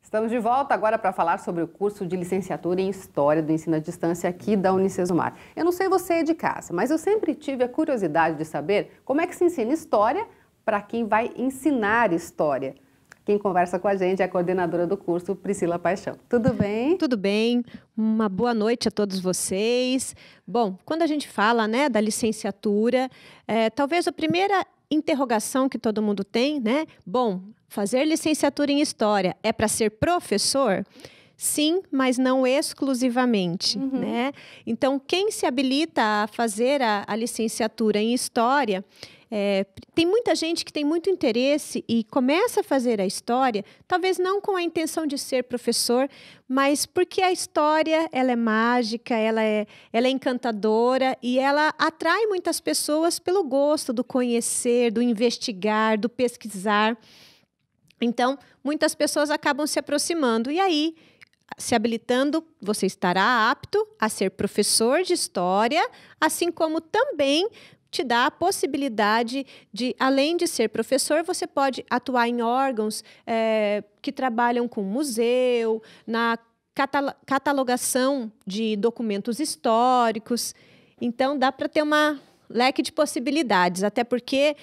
Estamos de volta agora para falar sobre o curso de licenciatura em História do Ensino à Distância aqui da Unicesumar. Eu não sei você de casa, mas eu sempre tive a curiosidade de saber como é que se ensina História para quem vai ensinar História. Quem conversa com a gente é a coordenadora do curso, Priscila Paixão. Tudo bem? Tudo bem. Uma boa noite a todos vocês. Bom, quando a gente fala, da licenciatura, talvez a primeira interrogação que todo mundo tem, Bom, fazer licenciatura em História é para ser professor? Sim, mas não exclusivamente, Então, quem se habilita a fazer a licenciatura em História, tem muita gente que tem muito interesse e começa a fazer a História, talvez não com a intenção de ser professor, mas porque a História ela é mágica, ela é encantadora e ela atrai muitas pessoas pelo gosto do conhecer, do investigar, do pesquisar. Então, muitas pessoas acabam se aproximando e aí, se habilitando, você estará apto a ser professor de História, assim como também te dá a possibilidade de, além de ser professor, você pode atuar em órgãos que trabalham com museu, na catalogação de documentos históricos. Então, dá para ter uma leque de possibilidades, até porque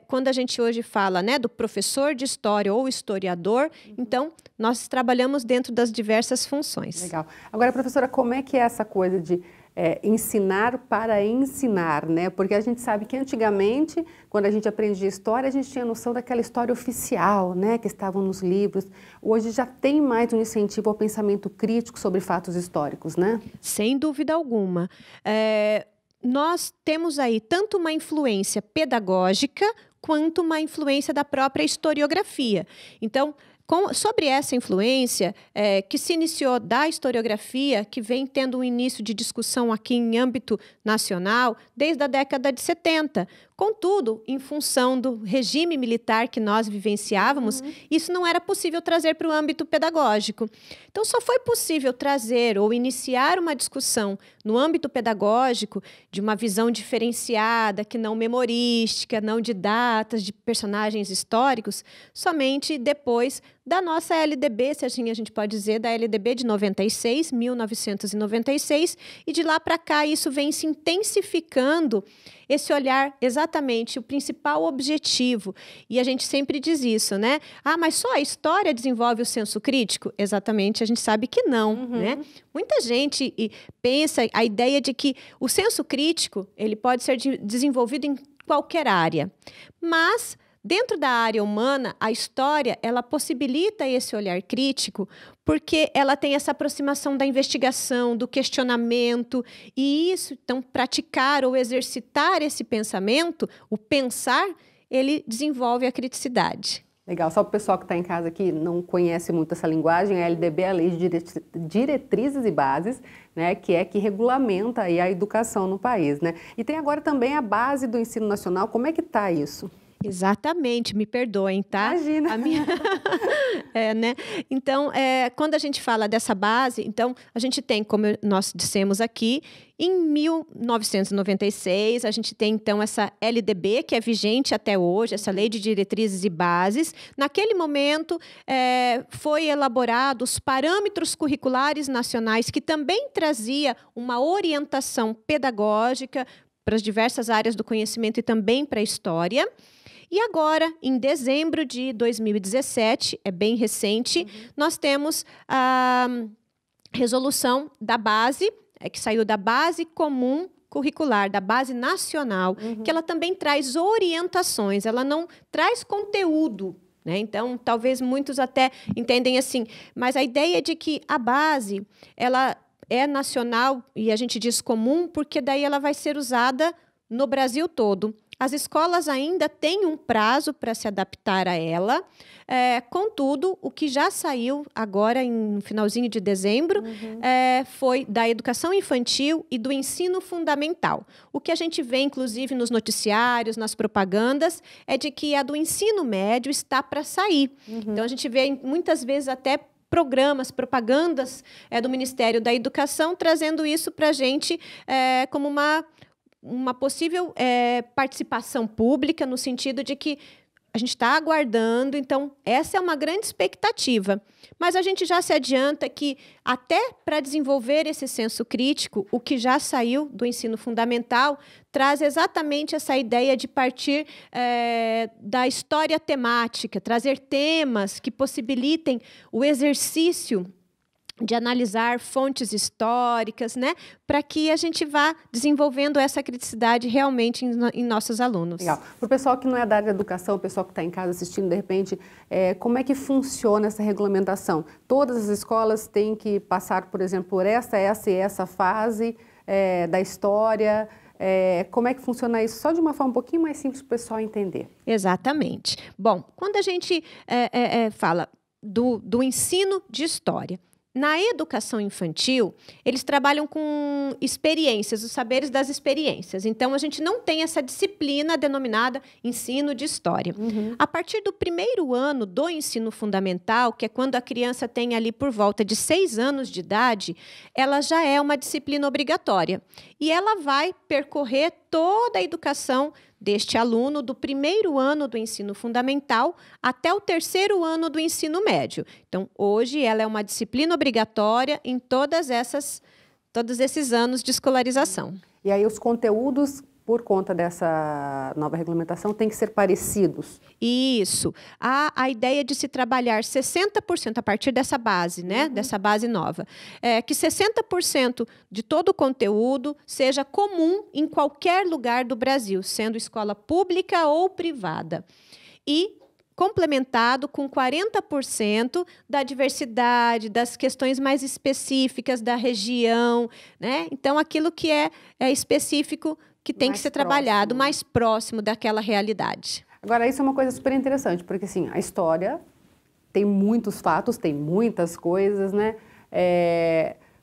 quando a gente hoje fala do professor de História ou historiador, então nós trabalhamos dentro das diversas funções. Legal. Agora, professora, como é que é essa coisa de ensinar para ensinar, Porque a gente sabe que antigamente, quando a gente aprendia História, a gente tinha noção daquela história oficial, que estavam nos livros. Hoje já tem mais um incentivo ao pensamento crítico sobre fatos históricos, Sem dúvida alguma. Nós temos aí tanto uma influência pedagógica quanto uma influência da própria historiografia. Então, sobre essa influência que se iniciou da historiografia, que vem tendo um início de discussão aqui em âmbito nacional desde a década de 70. Contudo, em função do regime militar que nós vivenciávamos, isso não era possível trazer para o âmbito pedagógico. Então, só foi possível trazer ou iniciar uma discussão no âmbito pedagógico de uma visão diferenciada, que não memorística, não de datas, de personagens históricos, somente depois da nossa LDB, se assim a gente pode dizer, da LDB de 1996, e de lá para cá isso vem se intensificando, esse olhar exatamente, o principal objetivo. E a gente sempre diz isso, mas só a História desenvolve o senso crítico? Exatamente, a gente sabe que não, Muita gente pensa a ideia de que o senso crítico, ele pode ser desenvolvido em qualquer área, mas dentro da área humana, a História, ela possibilita esse olhar crítico porque ela tem essa aproximação da investigação, do questionamento, e isso, então, praticar ou exercitar esse pensamento, o pensar, ele desenvolve a criticidade. Legal, só para o pessoal que está em casa que não conhece muito essa linguagem, a LDB é a Lei de Diretrizes e Bases, que regulamenta aí a educação no país, E tem agora também a base do ensino nacional, como é que está isso? Exatamente, me perdoem, tá? Imagina. Então, quando a gente fala dessa base, então, a gente tem, como nós dissemos aqui, em 1996, a gente tem, então, essa LDB, que é vigente até hoje, essa Lei de Diretrizes e Bases. Naquele momento, foi elaborado os parâmetros curriculares nacionais, que também trazia uma orientação pedagógica para as diversas áreas do conhecimento e também para a história. E agora, em dezembro de 2017, é bem recente, nós temos a resolução da base, que saiu da base comum curricular, da base nacional, que ela também traz orientações, ela não traz conteúdo, Então, talvez muitos até entendem assim, mas a ideia de que a base, ela é nacional, e a gente diz comum, porque daí ela vai ser usada no Brasil todo. As escolas ainda têm um prazo para se adaptar a ela, contudo, o que já saiu agora, no finalzinho de dezembro, foi da educação infantil e do ensino fundamental. O que a gente vê, inclusive, nos noticiários, nas propagandas, é de que a do ensino médio está para sair. Então, a gente vê muitas vezes até programas, propagandas do Ministério da Educação, trazendo isso para a gente como uma possível participação pública, no sentido de que a gente está aguardando, então essa é uma grande expectativa. Mas a gente já se adianta que até para desenvolver esse senso crítico, o que já saiu do ensino fundamental traz exatamente essa ideia de partir da história temática, trazer temas que possibilitem o exercício de analisar fontes históricas, né, para que a gente vá desenvolvendo essa criticidade realmente em nossos alunos. Legal. Para o pessoal que não é da área da educação, o pessoal que está em casa assistindo, de repente, como é que funciona essa regulamentação? Todas as escolas têm que passar, por exemplo, por essa e essa fase da história? Como é que funciona isso? Só de uma forma um pouquinho mais simples para o pessoal entender. Exatamente. Bom, quando a gente fala do ensino de história, na educação infantil, eles trabalham com experiências, os saberes das experiências. Então, a gente não tem essa disciplina denominada ensino de história. Uhum. A partir do primeiro ano do ensino fundamental, que é quando a criança tem ali por volta de 6 anos de idade, ela já é uma disciplina obrigatória. E ela vai percorrer toda a educação deste aluno do primeiro ano do ensino fundamental até o terceiro ano do ensino médio. Então, hoje, ela é uma disciplina obrigatória em todos esses anos de escolarização. E aí, os conteúdos, por conta dessa nova regulamentação, têm que ser parecidos? Isso. Há a ideia de se trabalhar 60% a partir dessa base, né? Uhum. Dessa base nova. Que 60% de todo o conteúdo seja comum em qualquer lugar do Brasil, sendo escola pública ou privada. E complementado com 40% da diversidade, das questões mais específicas da região, né? Então, aquilo que é específico, que tem que ser trabalhado mais próximo daquela realidade. Agora, isso é uma coisa super interessante, porque assim, a história tem muitos fatos, tem muitas coisas, né?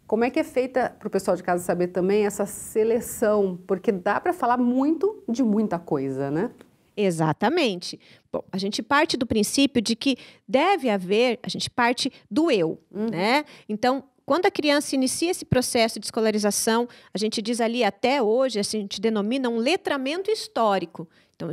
Como é que é feita, para o pessoal de casa saber também, essa seleção? Porque dá para falar muito de muita coisa, né? Exatamente. Bom, a gente parte do princípio de que deve haver, a gente parte do eu, né? Então, quando a criança inicia esse processo de escolarização, a gente diz ali até hoje, a gente denomina um letramento histórico. Então,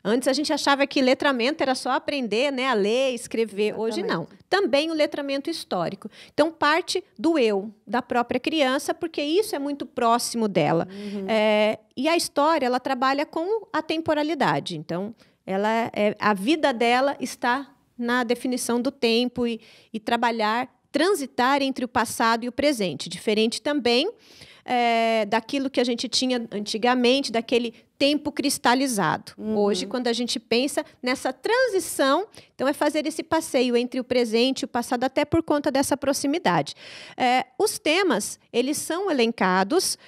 antes a gente achava que letramento era só aprender, né, a ler, escrever. Exatamente. Hoje não. Também o letramento histórico. Então, parte do eu, da própria criança, porque isso é muito próximo dela. Uhum. E a história, ela trabalha com a temporalidade. Então, a vida dela está na definição do tempo e transitar entre o passado e o presente. Diferente também daquilo que a gente tinha antigamente, daquele tempo cristalizado. Uhum. Hoje, quando a gente pensa nessa transição, então é fazer esse passeio entre o presente e o passado, até por conta dessa proximidade. Os temas, eles são elencados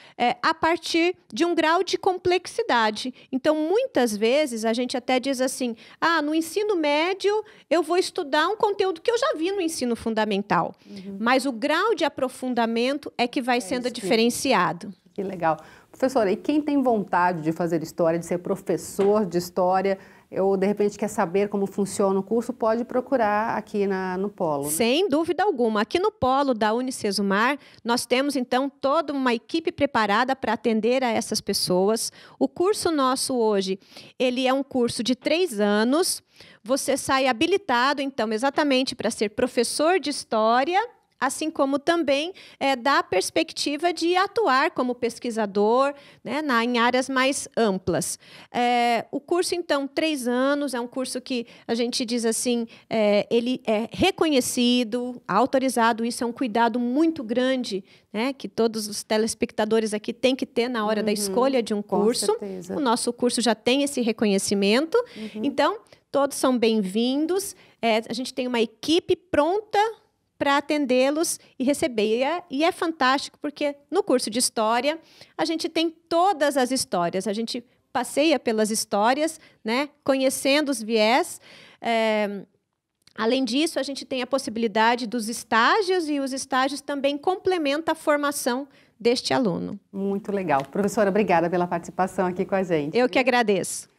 a partir de um grau de complexidade. Então, muitas vezes, a gente até diz assim, no ensino médio, eu vou estudar um conteúdo que eu já vi no ensino fundamental. Uhum. Mas o grau de aprofundamento é que vai sendo diferenciado. Que legal. Professora, e quem tem vontade de fazer história, de ser professor de história, ou de repente quer saber como funciona o curso, pode procurar aqui no Polo, né? Sem dúvida alguma. Aqui no Polo da Unicesumar, nós temos então toda uma equipe preparada para atender a essas pessoas. O curso nosso hoje, ele é um curso de 3 anos. Você sai habilitado, então, exatamente para ser professor de história, assim como também dá a perspectiva de atuar como pesquisador, né, em áreas mais amplas. O curso, então, 3 anos, é um curso que a gente diz assim, ele é reconhecido, autorizado, isso é um cuidado muito grande, né, que todos os telespectadores aqui têm que ter na hora da escolha de um curso. Com certeza. O nosso curso já tem esse reconhecimento, então, todos são bem-vindos, a gente tem uma equipe pronta para atendê-los e receber. E é fantástico, porque no curso de História, a gente tem todas as histórias. A gente passeia pelas histórias, né, conhecendo os viés. Além disso, a gente tem a possibilidade dos estágios, e os estágios também complementam a formação deste aluno. Muito legal. Professora, obrigada pela participação aqui com a gente. Eu que agradeço.